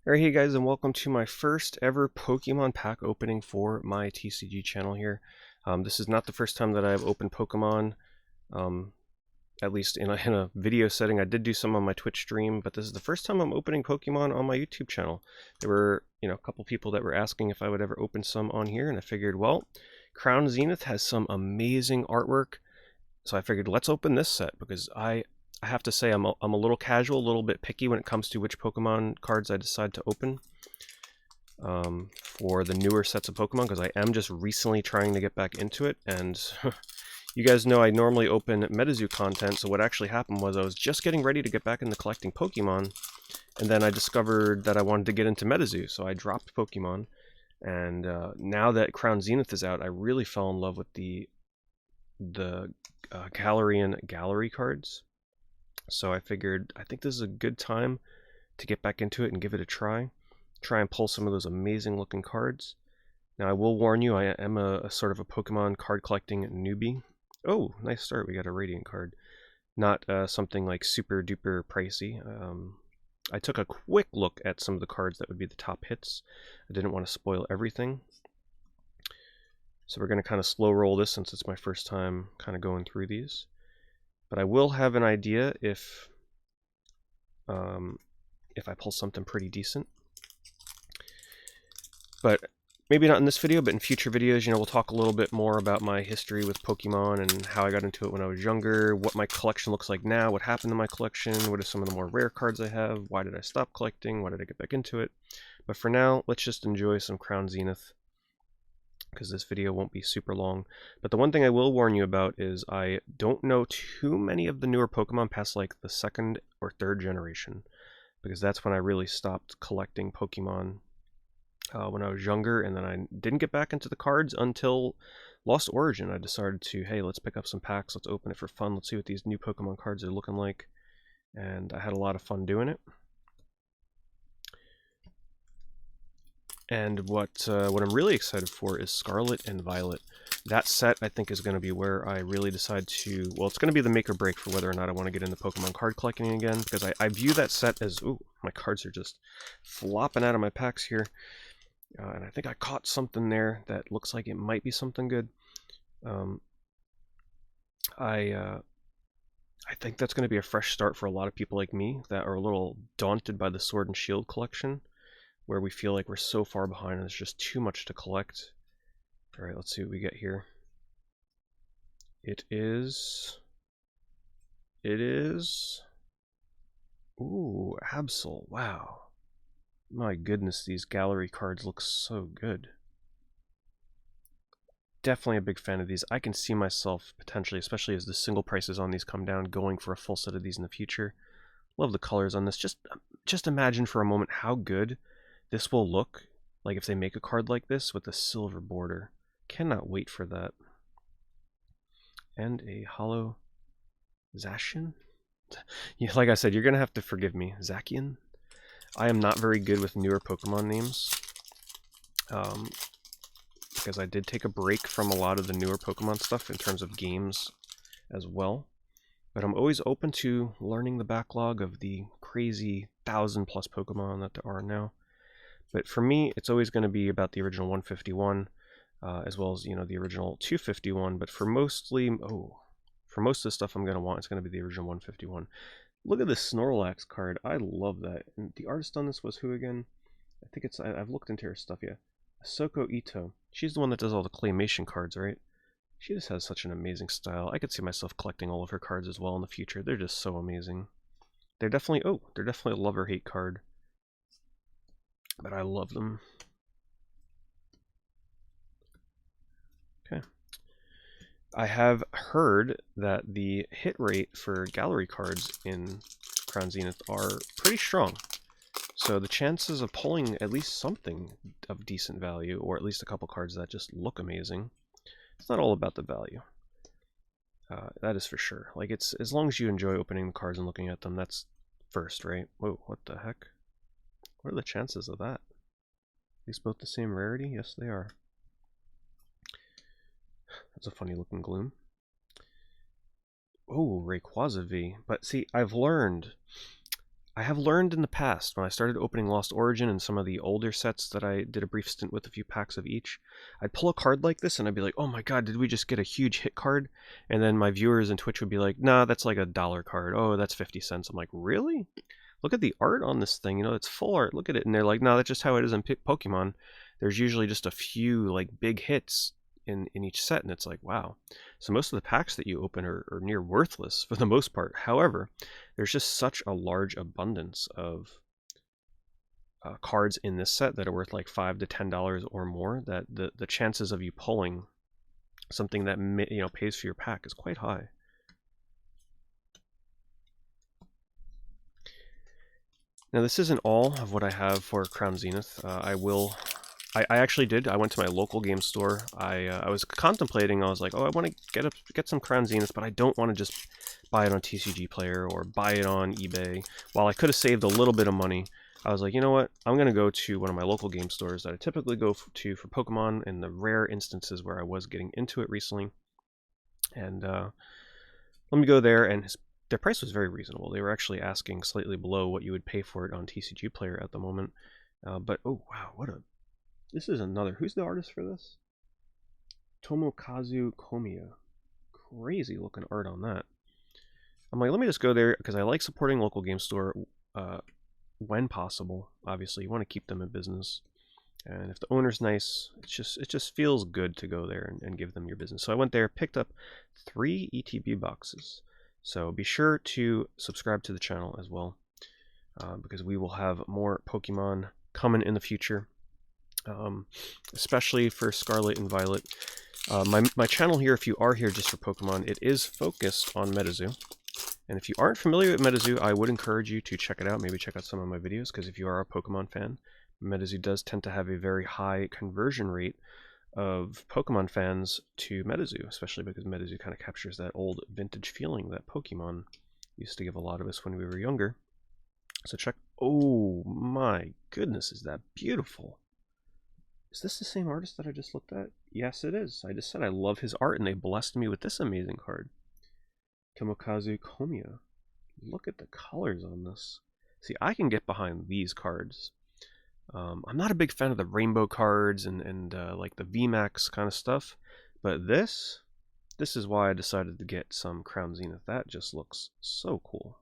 Alright, hey guys, and welcome to my first ever Pokemon pack opening for my TCG channel here. This is not the first time that I've opened Pokemon, at least in a video setting. I did do some on my Twitch stream, but this is the first time I'm opening Pokemon on my YouTube channel. There were, a couple people that were asking if I would ever open some on here, and I figured, well, Crown Zenith has some amazing artwork, so I figured let's open this set because I have to say I'm a little casual, a little bit picky when it comes to which Pokemon cards I decide to open for the newer sets of Pokemon, because I am just recently trying to get back into it. And you guys know I normally open MetaZoo content, so what actually happened was I was just getting ready to get back into collecting Pokemon, and then I discovered that I wanted to get into MetaZoo, so I dropped Pokemon. And now that Crown Zenith is out, I really fell in love with the gallery cards. So I figured, I think this is a good time to get back into it and give it a try. Try and pull some of those amazing looking cards. Now I will warn you, I am a sort of a Pokemon card collecting newbie. Oh, nice start, we got a Radiant card. Not something like super duper pricey. I took a quick look at some of the cards that would be the top hits. I didn't want to spoil everything. So we're going to kind of slow roll this since it's my first time kind of going through these. But I will have an idea if I pull something pretty decent. But maybe not in this video, but in future videos, we'll talk a little bit more about my history with Pokemon and how I got into it when I was younger, what my collection looks like now, what happened to my collection, what are some of the more rare cards I have, why did I stop collecting, why did I get back into it. But for now, let's just enjoy some Crown Zenith, because this video won't be super long. But the one thing I will warn you about is I don't know too many of the newer Pokemon past like the second or third generation, because that's when I really stopped collecting Pokemon when I was younger, and then I didn't get back into the cards until Lost Origin. I decided to, hey, let's pick up some packs, let's open it for fun, let's see what these new Pokemon cards are looking like, and I had a lot of fun doing it. And what I'm really excited for is Scarlet and Violet. That set, I think, is going to be where I really decide to... Well, it's going to be the make or break for whether or not I want to get into Pokemon card collecting again, because I view that set as... Ooh, my cards are just flopping out of my packs here. And I think I caught something there that looks like it might be something good. I think that's going to be a fresh start for a lot of people like me that are a little daunted by the Sword and Shield collection, where we feel like we're so far behind and there's just too much to collect. Alright, let's see what we get here. It is... Ooh, Absol, wow. My goodness, these gallery cards look so good. Definitely a big fan of these. I can see myself potentially, especially as the single prices on these come down, going for a full set of these in the future. Love the colors on this. Just imagine for a moment how good this will look like if they make a card like this with a silver border. Cannot wait for that. And a hollow Zacian? Yeah, like I said, you're going to have to forgive me. Zacian? I am not very good with newer Pokemon names. Because I did take a break from a lot of the newer Pokemon stuff in terms of games as well. But I'm always open to learning the backlog of the crazy 1,000+ Pokemon that there are now. But for me, it's always going to be about the original 151, as well as, the original 251. But for most of the stuff I'm going to want, it's going to be the original 151. Look at this Snorlax card. I love that. And the artist on this was who again? I think it's... I've looked into her stuff, yeah. Ahsoka Ito. She's the one that does all the claymation cards, right? She just has such an amazing style. I could see myself collecting all of her cards as well in the future. They're just so amazing. They're definitely... Oh, they're definitely a love or hate card. But I love them. Okay. I have heard that the hit rate for gallery cards in Crown Zenith are pretty strong. So the chances of pulling at least something of decent value, or at least a couple cards that just look amazing, it's not all about the value. That is for sure. Like, it's as long as you enjoy opening the cards and looking at them, that's first, right? Whoa, what the heck? What are the chances of that? Are these both the same rarity? Yes, they are. That's a funny looking Gloom. Oh, Rayquaza V. But see, I've learned I have learned in the past, when I started opening Lost Origin and some of the older sets that I did a brief stint with, a few packs of each, I'd pull a card like this and I'd be like, oh my god, did we just get a huge hit card? And then my viewers in Twitch would be like, nah, that's like $1 card. Oh, that's 50 cents. I'm like, really? Look at the art on this thing. You know, it's full art. Look at it. And they're like, no, that's just how it is in Pokemon. There's usually just a few like big hits in each set, and it's like, wow. So most of the packs that you open are near worthless for the most part. However, there's just such a large abundance of cards in this set that are worth like $5 to $10 or more, that the chances of you pulling something that pays for your pack is quite high. Now this isn't all of what I have for Crown Zenith. I actually did. I went to my local game store. I was contemplating. I was like, oh, I want to get some Crown Zenith, but I don't want to just buy it on TCG Player or buy it on eBay. While I could have saved a little bit of money, I was like, you know what? I'm gonna go to one of my local game stores that I typically go to for Pokemon, in the rare instances where I was getting into it recently. And let me go there, and their price was very reasonable. They were actually asking slightly below what you would pay for it on TCG Player at the moment. But oh wow, this is another. Who's the artist for this? Tomokazu Komiya. Crazy looking art on that. I'm like, let me just go there because I like supporting local game store when possible. Obviously, you want to keep them in business, and if the owner's nice, it just feels good to go there and give them your business. So I went there, picked up 3 ETB boxes. So be sure to subscribe to the channel as well, because we will have more Pokemon coming in the future. Especially for Scarlet and Violet. My channel here, if you are here just for Pokemon, it is focused on MetaZoo. And if you aren't familiar with MetaZoo, I would encourage you to check it out. Maybe check out some of my videos, because if you are a Pokemon fan, MetaZoo does tend to have a very high conversion rate of Pokemon fans to MetaZoo, especially because MetaZoo kind of captures that old vintage feeling that Pokemon used to give a lot of us when we were younger. So check. Oh my goodness, is that beautiful! Is this the same artist that I just looked at? Yes, it is. I just said I love his art, and they blessed me with this amazing card. Tomokazu Komiya. Look at the colors on this. See, I can get behind these cards. I'm not a big fan of the rainbow cards and like the VMAX kind of stuff, but this is why I decided to get some Crown Zenith. That just looks so cool.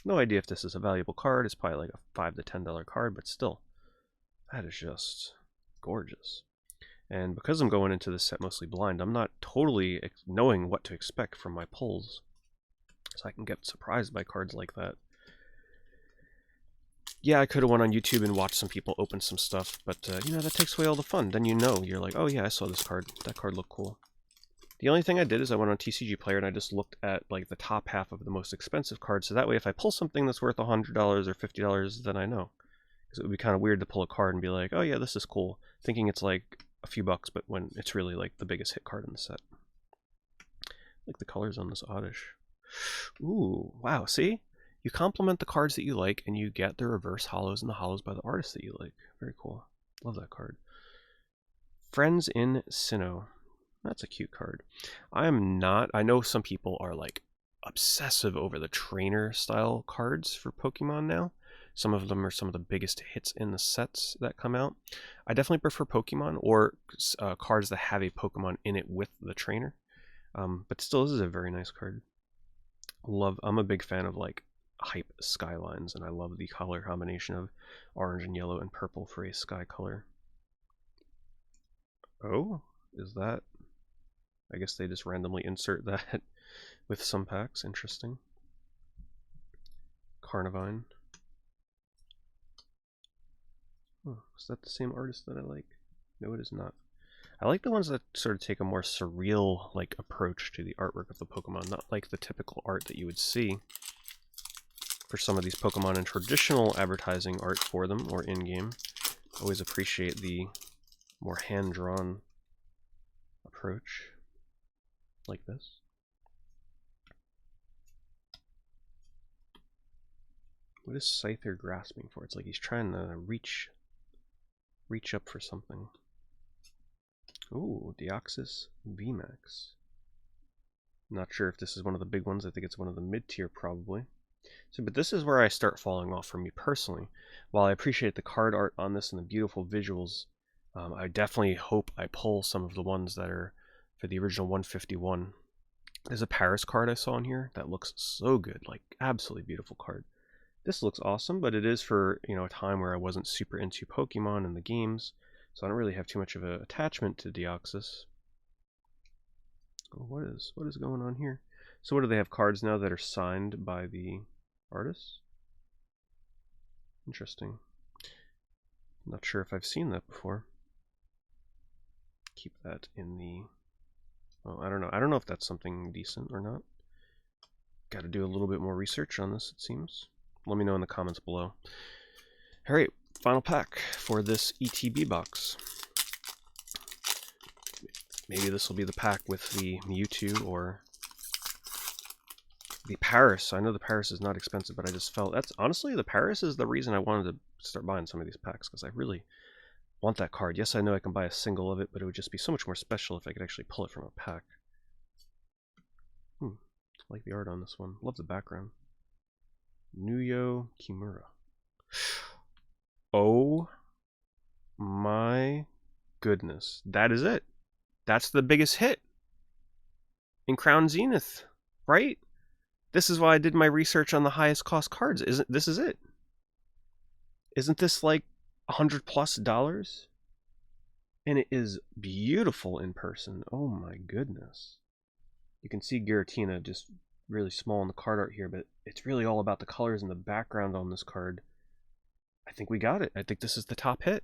No idea if this is a valuable card. It's probably like a $5 to $10 card, but still, that is just gorgeous. And because I'm going into this set mostly blind, I'm not totally knowing what to expect from my pulls, so I can get surprised by cards like that. Yeah, I could have went on YouTube and watched some people open some stuff, but that takes away all the fun. Then you're like, oh yeah, I saw this card. That card looked cool. The only thing I did is I went on TCG Player and I just looked at like the top half of the most expensive cards, so that way if I pull something that's worth $100 or $50, then I know. Because it would be kind of weird to pull a card and be like, oh yeah, this is cool, thinking it's like a few bucks, but when it's really like the biggest hit card in the set. Like the colors on this Oddish. Ooh, wow, see? You complement the cards that you like, and you get the reverse holos and the holos by the artists that you like. Very cool. Love that card. Friends in Sinnoh. That's a cute card. I am not. I know some people are like obsessive over the trainer style cards for Pokemon now. Some of them are some of the biggest hits in the sets that come out. I definitely prefer Pokemon or cards that have a Pokemon in it with the trainer. But still, this is a very nice card. I'm a big fan of like hype skylines, and I love the color combination of orange and yellow and purple for a sky color. Oh, is that? I guess they just randomly insert that with some packs. Interesting. Carnivine. Oh, is that the same artist that I like? No, it is not. I like the ones that sort of take a more surreal like approach to the artwork of the Pokemon, not like the typical art that you would see for some of these Pokemon in traditional advertising art for them or in-game. Always appreciate the more hand-drawn approach like this. What is Scyther grasping for? It's like he's trying to reach up for something. Ooh, Deoxys VMAX. Not sure if this is one of the big ones. I think it's one of the mid-tier probably. So, but this is where I start falling off for me personally. While I appreciate the card art on this and the beautiful visuals, I definitely hope I pull some of the ones that are for the original 151. There's a Paris card I saw in here that looks so good, like absolutely beautiful card. This looks awesome, but it is for, you know, a time where I wasn't super into Pokemon and the games, so I don't really have too much of an attachment to Deoxys. Oh, what is going on here? So what do they have cards now that are signed by the artists? Interesting. Not sure if I've seen that before. Keep that in the... Oh, I don't know. I don't know if that's something decent or not. Got to do a little bit more research on this, it seems. Let me know in the comments below. Alright, final pack for this ETB box. Maybe this will be the pack with the Mewtwo or the Paris. I know the Paris is not expensive, but I just felt that's honestly the Paris is the reason I wanted to start buying some of these packs, because I really want that card. Yes, I know I can buy a single of it, but it would just be so much more special if I could actually pull it from a pack. I like the art on this one. Love the background. Nuyo Kimura. Oh my goodness. That is it. That's the biggest hit in Crown Zenith, right? This is why I did my research on the highest cost cards. This is it? Isn't this like $100+? And it is beautiful in person. Oh my goodness. You can see Giratina just really small in the card art here, but it's really all about the colors and the background on this card. I think we got it. I think this is the top hit.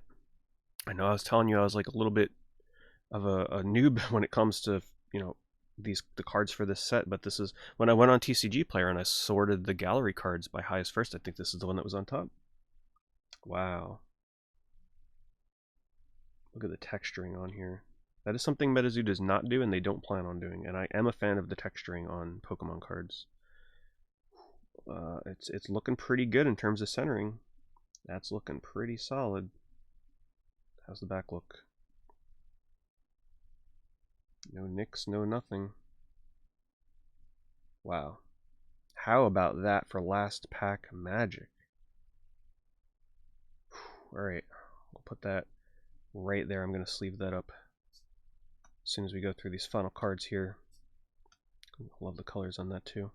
I know I was telling you I was like a little bit of a noob when it comes to, you know, the cards for this set, but this is when I went on TCG Player and I sorted the gallery cards by highest first. I think this is the one that was on top. Wow. Look at the texturing on here. That is something MetaZoo does not do and they don't plan on doing, and I am a fan of the texturing on Pokemon cards. It's looking pretty good in terms of centering. That's looking pretty solid. How's the back look? No nicks, no nothing. Wow. How about that for last pack magic? Alright, we'll put that right there. I'm going to sleeve that up as soon as we go through these final cards here. Love the colors on that too.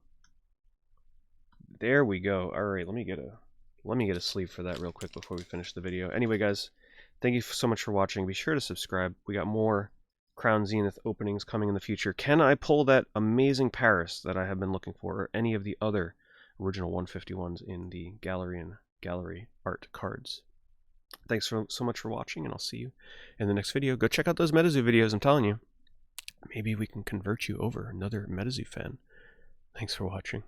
There we go. Alright, let me get a sleeve for that real quick before we finish the video. Anyway, guys, thank you so much for watching. Be sure to subscribe. We got more Crown Zenith openings coming in the future. Can I pull that amazing Paris that I have been looking for, or any of the other original 151s in the gallery and gallery art cards? Thanks so much for watching, and I'll see you in the next video. Go check out those MetaZoo videos, I'm telling you. Maybe we can convert you over another MetaZoo fan. Thanks for watching.